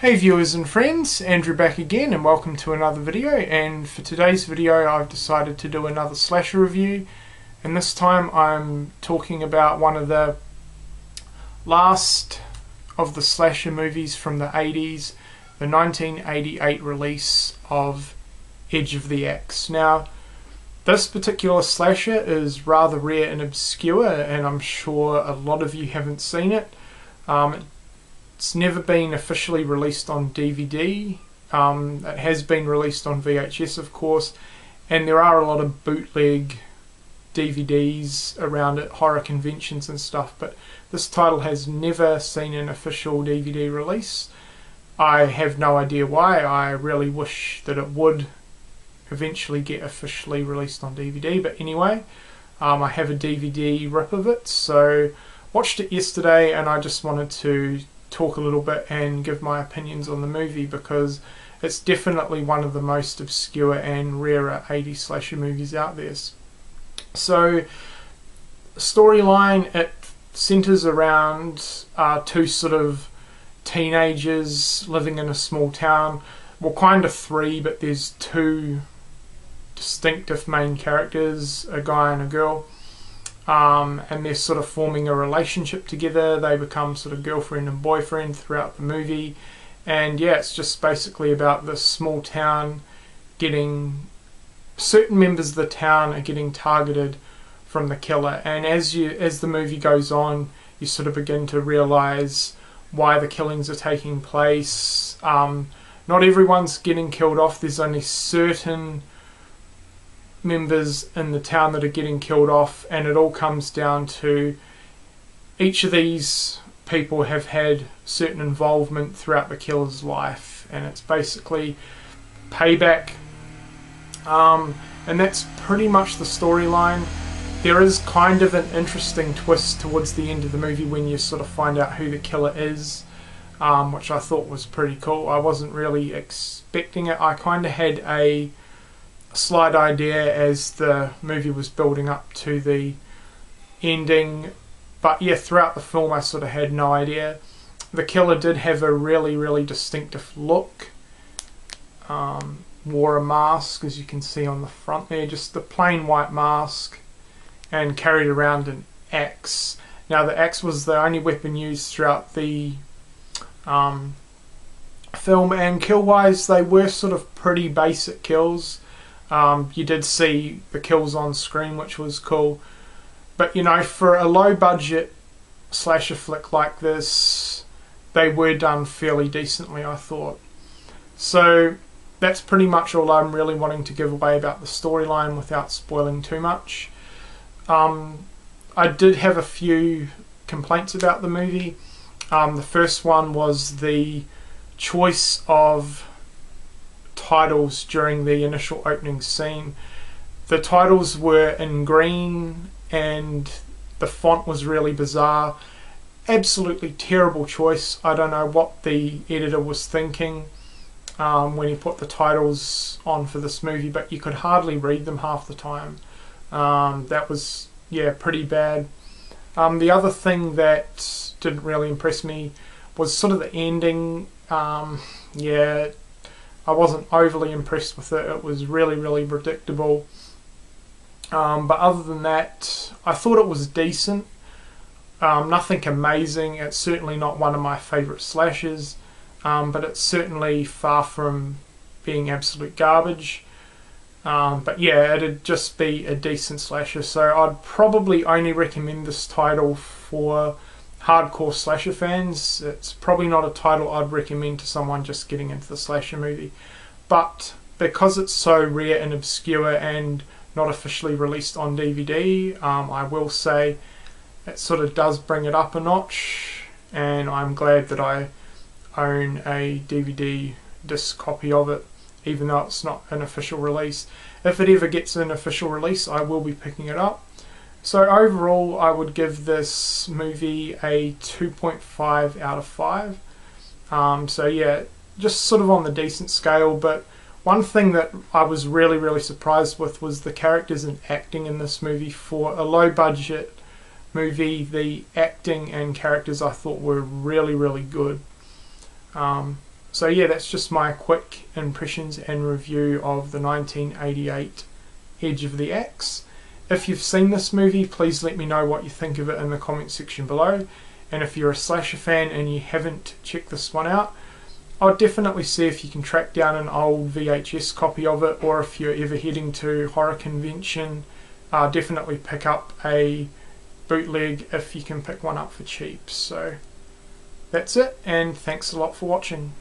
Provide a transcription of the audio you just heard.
Hey viewers and friends, Andrew back again and welcome to another video. And for today's video I've decided to do another slasher review, and this time I'm talking about one of the last of the slasher movies from the 80s, the 1988 release of Edge of the Axe. Now this particular slasher is rather rare and obscure, and I'm sure a lot of you haven't seen it. It's never been officially released on DVD. It has been released on VHS, of course, and there are a lot of bootleg DVDs around at horror conventions and stuff, but this title has never seen an official DVD release. I have no idea why. I really wish that it would eventually get officially released on DVD, but anyway, I have a DVD rip of it, so watched it yesterday and I just wanted to talk a little bit and give my opinions on the movie, because it's definitely one of the most obscure and rarer 80s slasher movies out there. So storyline, it centers around two sort of teenagers living in a small town. Well, kind of three, but there's two distinctive main characters, a guy and a girl. And they're sort of forming a relationship together. They become sort of girlfriend and boyfriend throughout the movie, and yeah, it's just basically about this small town getting, certain members of the town are getting targeted from the killer, and as the movie goes on you sort of begin to realize why the killings are taking place. Not everyone's getting killed off. There's only certain members in the town that are getting killed off, and it all comes down to each of these people have had certain involvement throughout the killer's life, and it's basically payback, and that's pretty much the storyline. There is kind of an interesting twist towards the end of the movie when you sort of find out who the killer is, which I thought was pretty cool. I wasn't really expecting it. I kind of had a slight idea as the movie was building up to the ending, but yeah, throughout the film I sort of had no idea. The killer did have a really distinctive look. Wore a mask, as you can see on the front there, just the plain white mask, and carried around an axe. Now the axe was the only weapon used throughout the film, and kill wise they were sort of pretty basic kills. You did see the kills on screen, which was cool, but you know, for a low budget slasher flick like this, they were done fairly decently, I thought. So that's pretty much all I'm really wanting to give away about the storyline without spoiling too much. I did have a few complaints about the movie. The first one was the choice of titles during the initial opening scene. The titles were in green and the font was really bizarre. Absolutely terrible choice. I don't know what the editor was thinking when he put the titles on for this movie, but you could hardly read them half the time. That was, yeah, pretty bad. The other thing that didn't really impress me was sort of the ending. Yeah, I wasn't overly impressed with it. It was really predictable. But other than that, I thought it was decent. Nothing amazing. It's certainly not one of my favourite slashers, but it's certainly far from being absolute garbage. But yeah, it'd just be a decent slasher. So I'd probably only recommend this title for hardcore slasher fans. It's probably not a title I'd recommend to someone just getting into the slasher movie, but because it's so rare and obscure and not officially released on DVD, I will say it sort of does bring it up a notch, and I'm glad that I own a DVD disc copy of it, even though it's not an official release. If it ever gets an official release, I will be picking it up. So overall, I would give this movie a 2.5 out of 5. So yeah, just sort of on the decent scale, but one thing that I was really surprised with was the characters and acting in this movie. For a low budget movie, the acting and characters I thought were really good. So yeah, that's just my quick impressions and review of the 1988 Edge of the Axe. If you've seen this movie, please let me know what you think of it in the comment section below. And if you're a slasher fan and you haven't checked this one out, I'll definitely see if you can track down an old VHS copy of it, or if you're ever heading to horror convention, definitely pick up a bootleg if you can pick one up for cheap. So that's it, and thanks a lot for watching.